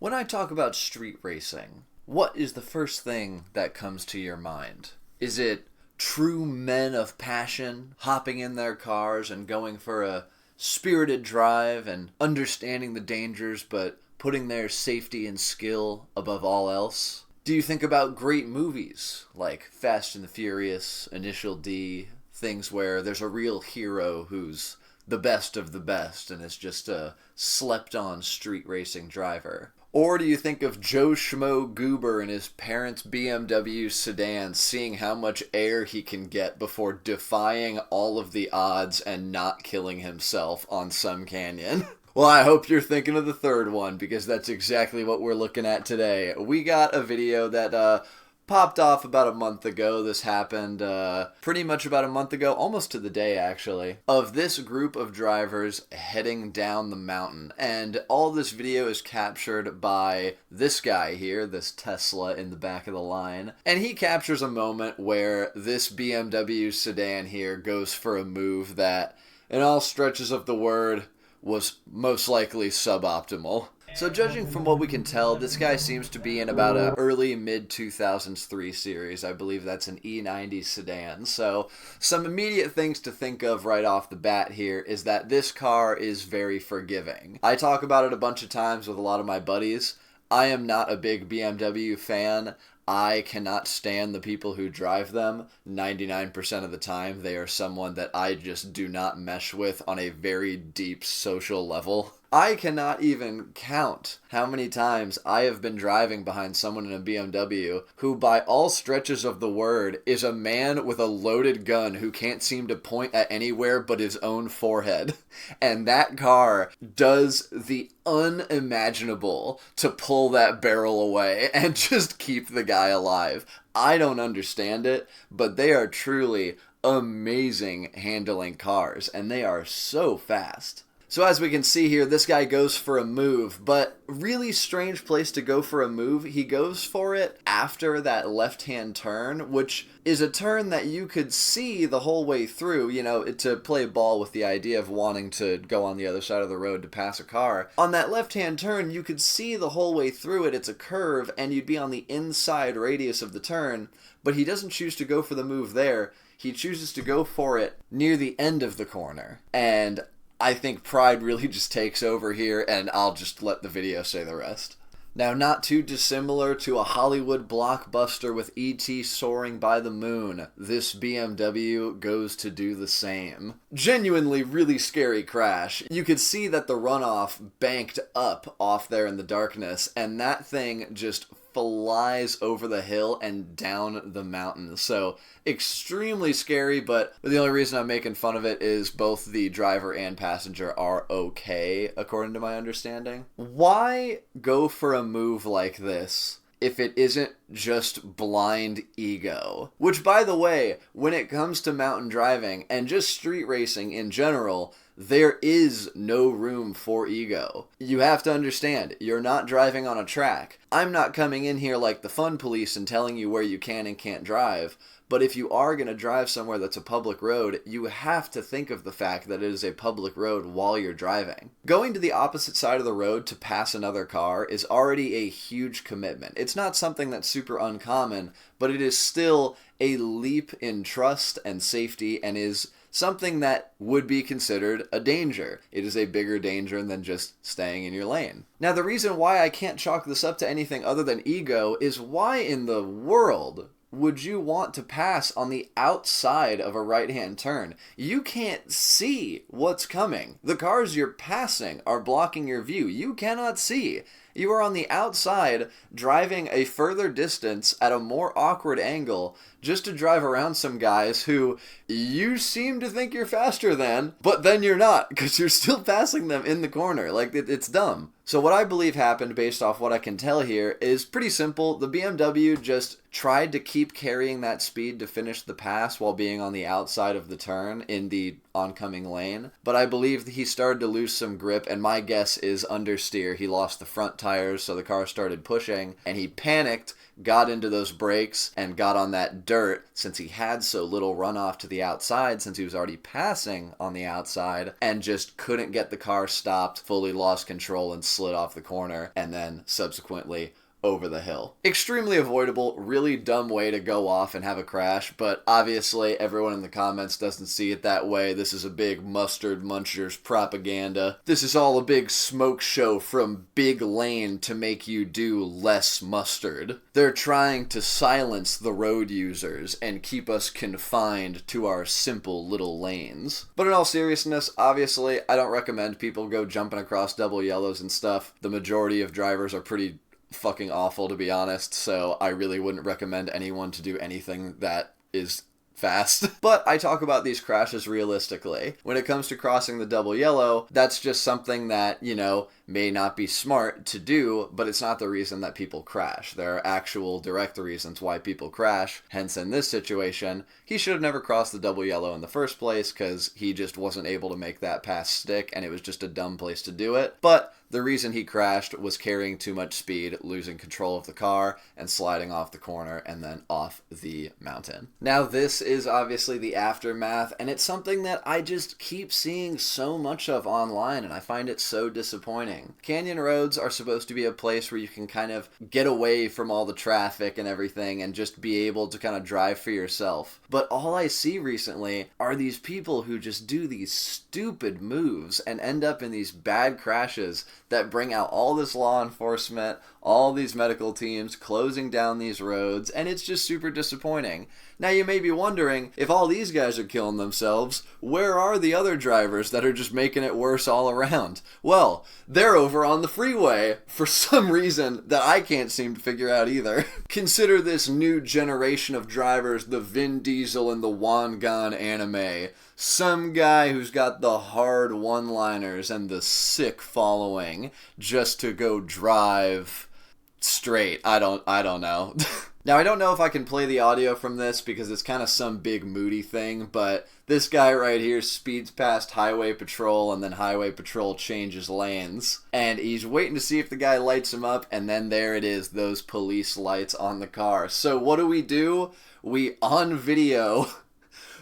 When I talk about street racing, what is the first thing that comes to your mind? Is it true men of passion hopping in their cars and going for a spirited drive and understanding the dangers but putting their safety and skill above all else? Do you think about great movies like Fast and the Furious, Initial D, things where there's a real hero who's the best of the best and is just a slept-on street racing driver? Or do you think of Joe Schmo Goober in his parents' BMW sedan seeing how much air he can get before defying all of the odds and not killing himself on some canyon? Well, I hope you're thinking of the third one, because that's exactly what we're looking at today. We got a video that popped off about a month ago. This happened pretty much about a month ago, almost to the day actually, of this group of drivers heading down the mountain. And all this video is captured by this guy here, this Tesla in the back of the line. And he captures a moment where this BMW sedan here goes for a move that, in all stretches of the word, was most likely suboptimal. So judging from what we can tell, this guy seems to be in about a early mid-2000s 3 Series. I believe that's an E90 sedan. So some immediate things to think of right off the bat here is that this car is very forgiving. I talk about it a bunch of times with a lot of my buddies. I am not a big BMW fan. I cannot stand the people who drive them. 99% of the time, they are someone that I just do not mesh with on a very deep social level. I cannot even count how many times I have been driving behind someone in a BMW who, by all stretches of the word, is a man with a loaded gun who can't seem to point at anywhere but his own forehead. And that car does the unimaginable to pull that barrel away and just keep the guy alive. I don't understand it, but they are truly amazing handling cars, and they are so fast. So as we can see here, this guy goes for a move, but really strange place to go for a move. He goes for it after that left-hand turn, which is a turn that you could see the whole way through, you know, to play ball with the idea of wanting to go on the other side of the road to pass a car. On that left-hand turn, you could see the whole way through it. It's a curve, and you'd be on the inside radius of the turn, but he doesn't choose to go for the move there. He chooses to go for it near the end of the corner, and I think pride really just takes over here, and I'll just let the video say the rest. Now, not too dissimilar to a Hollywood blockbuster with E.T. soaring by the moon, this BMW goes to do the same. Genuinely really scary crash. You could see that the runoff banked up off there in the darkness, and that thing just flies over the hill and down the mountain. So extremely scary, but the only reason I'm making fun of it is both the driver and passenger are okay, according to my understanding. Why go for a move like this if it isn't just blind ego? Which, by the way, when it comes to mountain driving and just street racing in general, there is no room for ego. You have to understand, you're not driving on a track. I'm not coming in here like the fun police and telling you where you can and can't drive. But if you are going to drive somewhere that's a public road, you have to think of the fact that it is a public road while you're driving. Going to the opposite side of the road to pass another car is already a huge commitment. It's not something that's super uncommon, but it is still a leap in trust and safety, and is something that would be considered a danger. It is a bigger danger than just staying in your lane. Now, the reason why I can't chalk this up to anything other than ego is, why in the world would you want to pass on the outside of a right-hand turn? You can't see what's coming. The cars you're passing are blocking your view. You cannot see. You are on the outside, driving a further distance at a more awkward angle just to drive around some guys who you seem to think you're faster than, but then you're not, because you're still passing them in the corner. Like, it's dumb. So what I believe happened, based off what I can tell here, is pretty simple. The BMW just tried to keep carrying that speed to finish the pass while being on the outside of the turn in the oncoming lane, but I believe that he started to lose some grip, and my guess is understeer. He lost the front tires, so the car started pushing, and he panicked, got into those brakes, and got on that dirt since he had so little runoff to the outside since he was already passing on the outside, and just couldn't get the car stopped, fully lost control, and slid off the corner, and then subsequently over the hill. Extremely avoidable, really dumb way to go off and have a crash, but obviously everyone in the comments doesn't see it that way. This is a big mustard munchers propaganda. This is all a big smoke show from Big Lane to make you do less mustard. They're trying to silence the road users and keep us confined to our simple little lanes. But in all seriousness, obviously, I don't recommend people go jumping across double yellows and stuff. The majority of drivers are pretty fucking awful, to be honest, so I really wouldn't recommend anyone to do anything that is fast. But I talk about these crashes realistically. When it comes to crossing the double yellow, that's just something that, may not be smart to do, but it's not the reason that people crash. There are actual direct reasons why people crash. Hence, in this situation, he should have never crossed the double yellow in the first place because he just wasn't able to make that pass stick, and it was just a dumb place to do it. But the reason he crashed was carrying too much speed, losing control of the car, and sliding off the corner and then off the mountain. Now, this is obviously the aftermath, and it's something that I just keep seeing so much of online, and I find it so disappointing. Canyon roads are supposed to be a place where you can kind of get away from all the traffic and everything and just be able to kind of drive for yourself. But all I see recently are these people who just do these stupid moves and end up in these bad crashes that bring out all this law enforcement, all these medical teams closing down these roads, and it's just super disappointing. Now you may be wondering, if all these guys are killing themselves, where are the other drivers that are just making it worse all around? Well, they're over on the freeway for some reason that I can't seem to figure out either. Consider this new generation of drivers the Vin Diesel and the Wangan anime. Some guy who's got the hard one-liners and the sick following just to go drive straight. I don't know. Now, I don't know if I can play the audio from this because it's kind of some big moody thing, but this guy right here speeds past highway patrol, and then highway patrol changes lanes, and he's waiting to see if the guy lights him up, and then there it is, those police lights on the car. So what do? We, on video,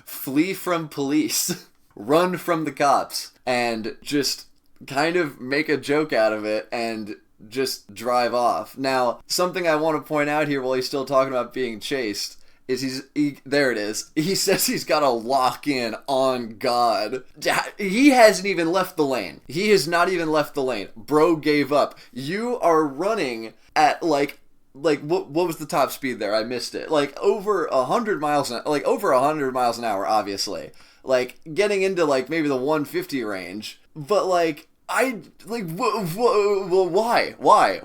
flee from police, run from the cops, and just kind of make a joke out of it, and just drive off. Now, something I want to point out here while he's still talking about being chased is there it is. He says he's got to lock in on God. He hasn't even left the lane. He has not even left the lane. Bro gave up. You are running at what was the top speed there? I missed it. Over 100 miles an hour, obviously. Getting into maybe the 150 range. But why?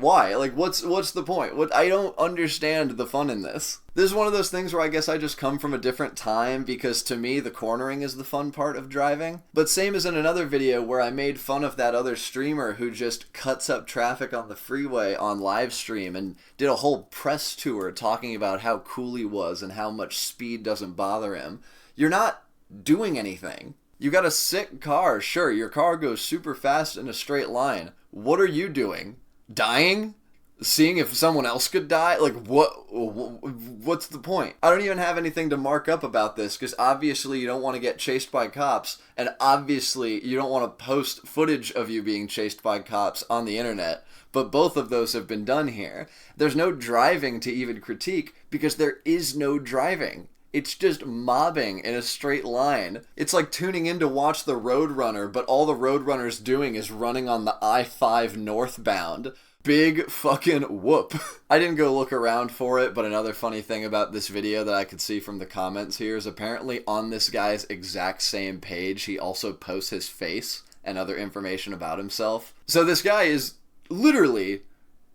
What's the point? I don't understand the fun in this. This is one of those things where I guess I just come from a different time, because to me, the cornering is the fun part of driving. But same as in another video where I made fun of that other streamer who just cuts up traffic on the freeway on live stream and did a whole press tour talking about how cool he was and how much speed doesn't bother him. You're not doing anything. You got a sick car, sure, your car goes super fast in a straight line. What are you doing? Dying? Seeing if someone else could die? What's the point? I don't even have anything to mark up about this, because obviously you don't want to get chased by cops, and obviously you don't want to post footage of you being chased by cops on the internet. But both of those have been done here. There's no driving to even critique, because there is no driving. It's just mobbing in a straight line. It's like tuning in to watch the Roadrunner, but all the Roadrunner's doing is running on the I-5 northbound. Big fucking whoop. I didn't go look around for it, but another funny thing about this video that I could see from the comments here is apparently on this guy's exact same page, he also posts his face and other information about himself. So this guy is literally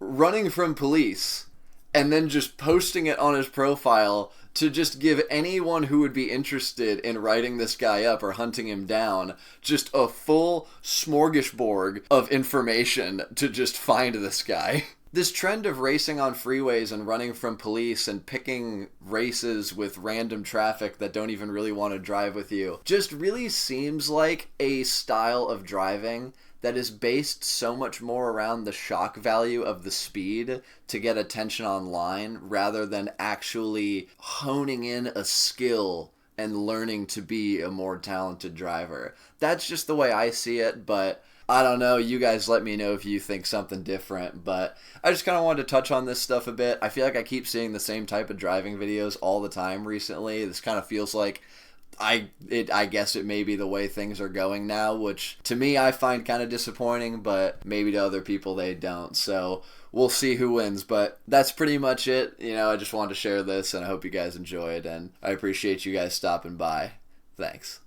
running from police and then just posting it on his profile to just give anyone who would be interested in writing this guy up or hunting him down just a full smorgasbord of information to just find this guy. This trend of racing on freeways and running from police and picking races with random traffic that don't even really want to drive with you just really seems like a style of driving that is based so much more around the shock value of the speed to get attention online rather than actually honing in a skill and learning to be a more talented driver. That's just the way I see it, but I don't know. You guys let me know if you think something different, but I just kind of wanted to touch on this stuff a bit. I feel like I keep seeing the same type of driving videos all the time recently. This kind of feels like I guess it may be the way things are going now, which to me I find kind of disappointing, but maybe to other people they don't. So we'll see who wins, but that's pretty much it. I just wanted to share this, and I hope you guys enjoyed, and I appreciate you guys stopping by. Thanks.